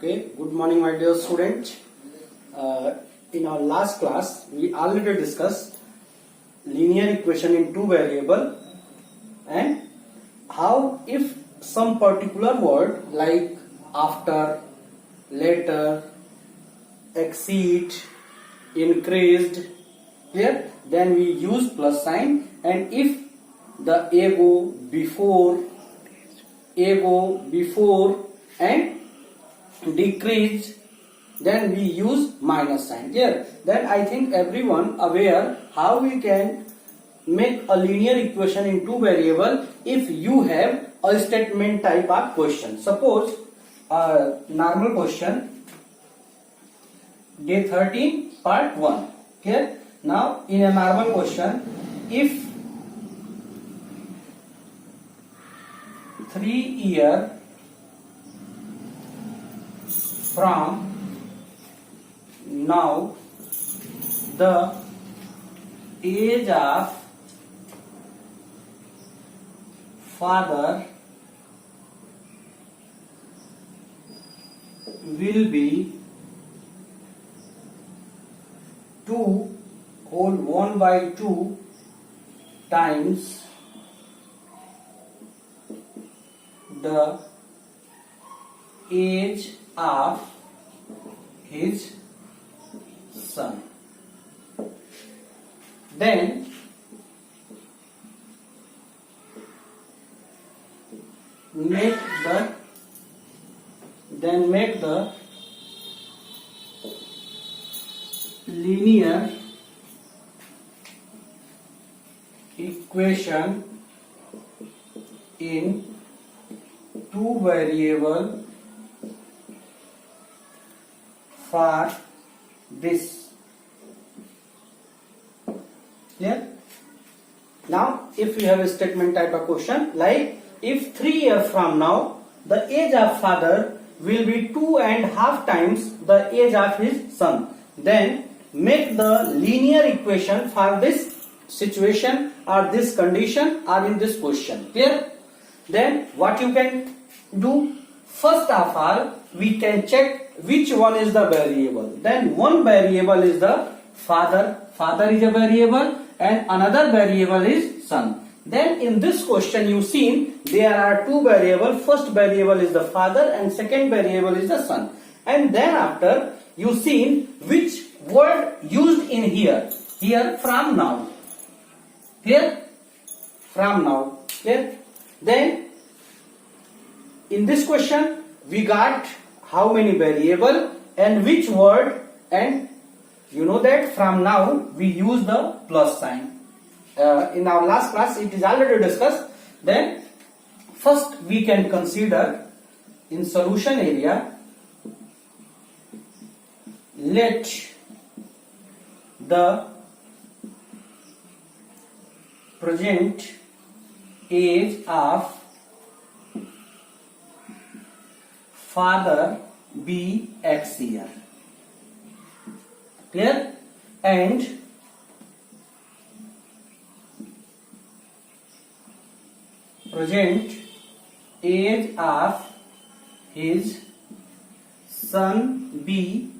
Okay, good morning, my dear students. In our last class, we already discussed linear equation in two variable and how if some particular word like after, later, exceed, increased, clear, then we use plus sign, and if the ago, before and decreased, then we use minus sign. Clear? Then I think everyone aware how we can make a linear equation in two variable if you have a statement type of question. Suppose a normal question, day 13 part 1. Here now in a normal question, if 3 years from now the age of father will be 2 whole 1 by 2 times the age of his son. Then make the linear equation in two variable for this. Clear? Now if we have a statement type of question like if 3 years from now the age of father will be 2.5 times the age of his son, then make the linear equation for this situation or this condition or in this question. Clear? Then what you can do, first of all we can check which one is the variable. Then one variable is the father is a variable and another variable is son. Then in this question you seen there are two variables. First variable is the father and second variable is the son. And then after you seen which word used in here from now. Here from now. Clear? Then in this question we got how many variable and which word, and you know that from now we use the plus sign. In our last class it is already discussed. Then first we can consider in solution area, let the present age of father be X year. Clear? And present age of his son be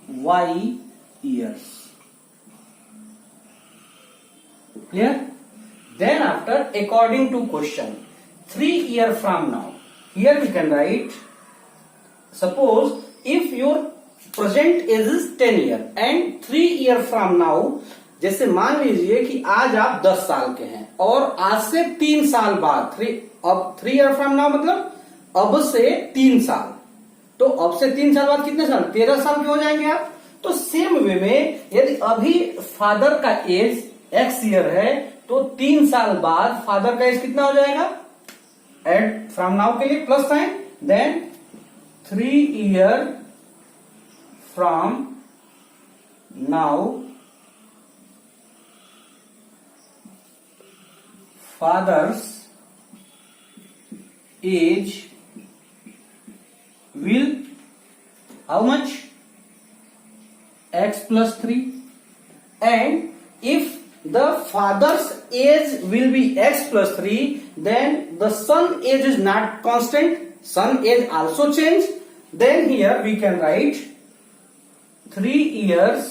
Y years. Clear? Then after according to question 3 years from now, here we can write, suppose if your present age is 10 year and 3 years from now, जैसे मान लीजिए कि आज आप 10 साल के हैं और आज से 3 साल बाद अब 3 ईयर फ्रॉम नाउ मतलब अब से 3 साल, तो अब से 3 साल बाद कितने साल, 13 साल के हो जाएंगे आप. तो सेम वे में यदि अभी फादर का एज X ईयर है तो 3 साल बाद फादर का एज कितना हो जाएगा, एड फ्रॉम नाउ के लिए plus sign, then 3 year from now father's age will how much, X plus 3, and if the father's age will be X plus 3, then the son age is not constant, son age also change, Then here we can write 3 years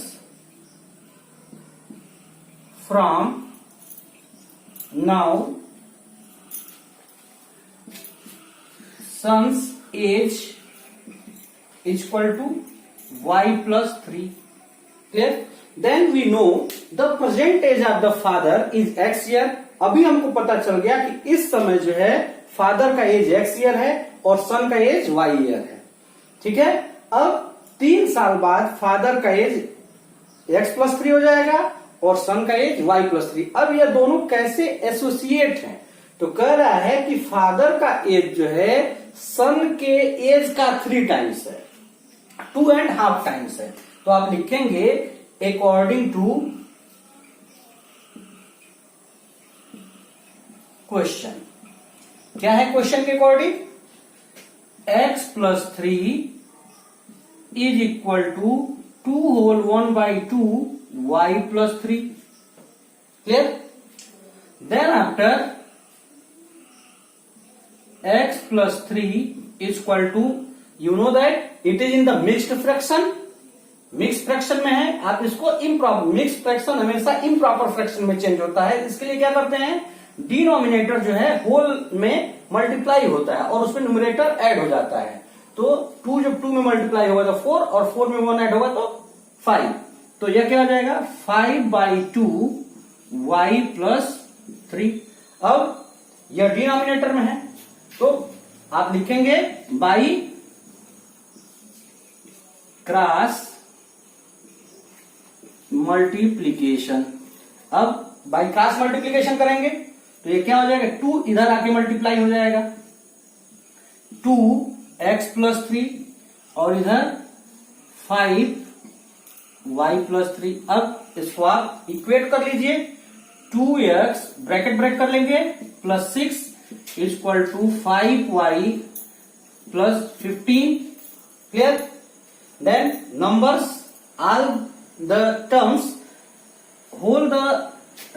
from now, son's age is equal to y plus 3. Clear? Then we know the present age of the father is x year. अभी हमको पता चल गया कि इस समय जो है फादर का एज x ईयर है और सन का एज y ईयर है. ठीक है. अब 3 साल बाद फादर का एज x प्लस 3 हो जाएगा और सन का एज y प्लस 3. अब ये दोनों कैसे एसोसिएट हैं? तो कह रहा है कि फादर का एज जो है सन के एज का 3 टाइम्स है, 2.5 टाइम्स है. तो आप लिखेंगे अकॉर्डिंग टू क्वेश्चन. क्या है क्वेश्चन के according? x plus 3 is equal to 2 whole 1/2 y plus 3. Clear? Then after x plus 3 is equal to, you know that it is in the mixed fraction. Mix fraction में है. आप इसको improper, mix fraction हमेशा improper fraction में change होता है. इसके लिए क्या करते हैं? डिनोमिनेटर जो है होल में मल्टीप्लाई होता है और उसमें न्यूमरेटर ऐड हो जाता है. तो 2 जब 2 में मल्टीप्लाई होगा तो 4 और 4 में 1 ऐड होगा तो 5. तो यह क्या हो जाएगा? 5/2 y प्लस 3. अब यह डिनोमिनेटर में है तो आप लिखेंगे बाई क्रॉस मल्टीप्लीकेशन. अब बाई क्रॉस मल्टीप्लीकेशन करेंगे तो ये क्या हो जाएगा? 2 इधर आके मल्टीप्लाई हो जाएगा, 2x प्लस 3 और इधर 5y प्लस 3. अब इसको आप इक्वेट कर लीजिए. 2x ब्रैकेट ब्रेक कर लेंगे plus 6 is equal to 5y plus 15. Clear? Then numbers all the terms, whole the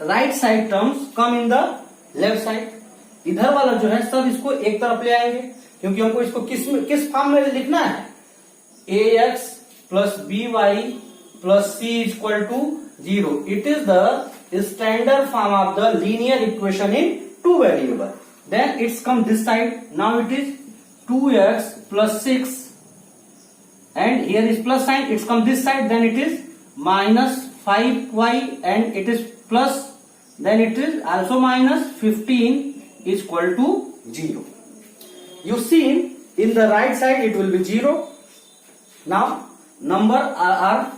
right side terms come in the left side. इधर वाला जो है सब इसको एक तरफ ले आएंगे क्योंकि हमको इसको किस फॉर्म में लिखना है? ax plus by plus c is equal to 0. It is the standard form of the linear equation in 2 variable. Then it's come this side. Now it is 2x plus 6 and here is plus sign. It's come this side. Then it is minus 5y and it is plus. Then it is also minus 15 is equal to 0. You see in the right side it will be 0. Now number are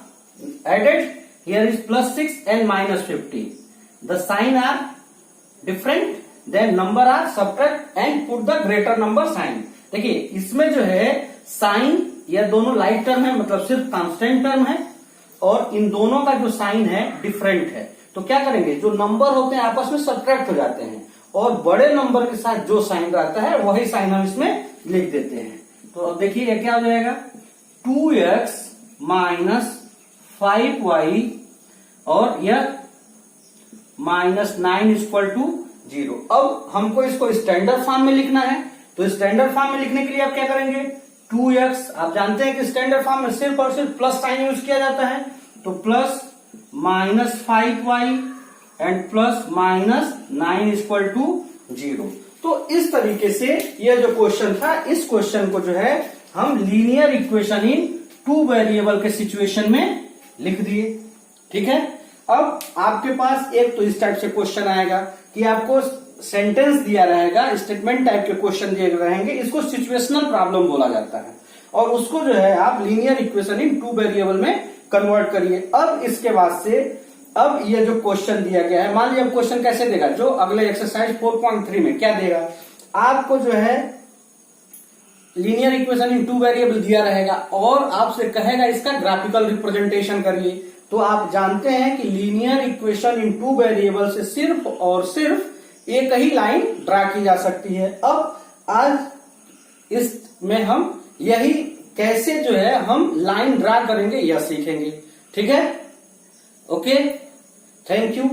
added. Here is plus 6 and minus 15. The sign are different. Then number are subtract and put the greater number sign. देखिए इसमें जो है sign, यह दोनों light term है, मतलब सिर्फ constant term है और इन दोनों का जो साइन है डिफरेंट है. तो क्या करेंगे? जो नंबर होते हैं आपस में सब्ट्रैक्ट हो जाते हैं और बड़े नंबर के साथ जो साइन रहता है वही साइन हम इसमें लिख देते हैं. तो अब देखिए ये क्या हो जाएगा? 2x माइनस 5y और यह माइनस 9 इज इक्वल टू 0. अब हमको इसको स्टैंडर्ड फॉर्म में लिखना है. तो स्टैंडर्ड फॉर्म में लिखने के लिए आप क्या करेंगे? 2x, आप जानते हैं कि स्टैंडर्ड फॉर्म में सिर्फ और सिर्फ प्लस साइन यूज किया जाता है. तो plus minus 5y and plus minus 9 is equal to 0. तो इस तरीके से यह जो क्वेश्चन था, इस क्वेश्चन को जो है हम लीनियर इक्वेशन इन 2 वेरिएबल के सिचुएशन में लिख दिए. ठीक है. अब आपके पास एक तो इस टाइप से क्वेश्चन आएगा कि आपको सेंटेंस दिया रहेगा, स्टेटमेंट टाइप के क्वेश्चन दिए रहेंगे, इसको सिचुएशनल प्रॉब्लम बोला जाता है और उसको जो है आप लीनियर इक्वेशन इन 2 वेरिएबल में कन्वर्ट करिए. अब इसके बाद से अब ये जो क्वेश्चन दिया गया है, मान लीजिए क्वेश्चन कैसे देगा? जो अगले एक्सरसाइज 4.3 में क्या देगा? आपको जो है लीनियर इक्वेशन इन 2 वेरिएबल दिया रहेगा और आपसे कहेगा इसका ग्राफिकल रिप्रेजेंटेशन करिए. तो आप जानते हैं कि लीनियर इक्वेशन इन 2 वेरिएबल से सिर्फ और सिर्फ एक ही लाइन ड्रा की जा सकती है. अब आज इसमें हम यही कैसे जो है हम लाइन ड्रा करेंगे यह सीखेंगे. ठीक है. Okay, thank you.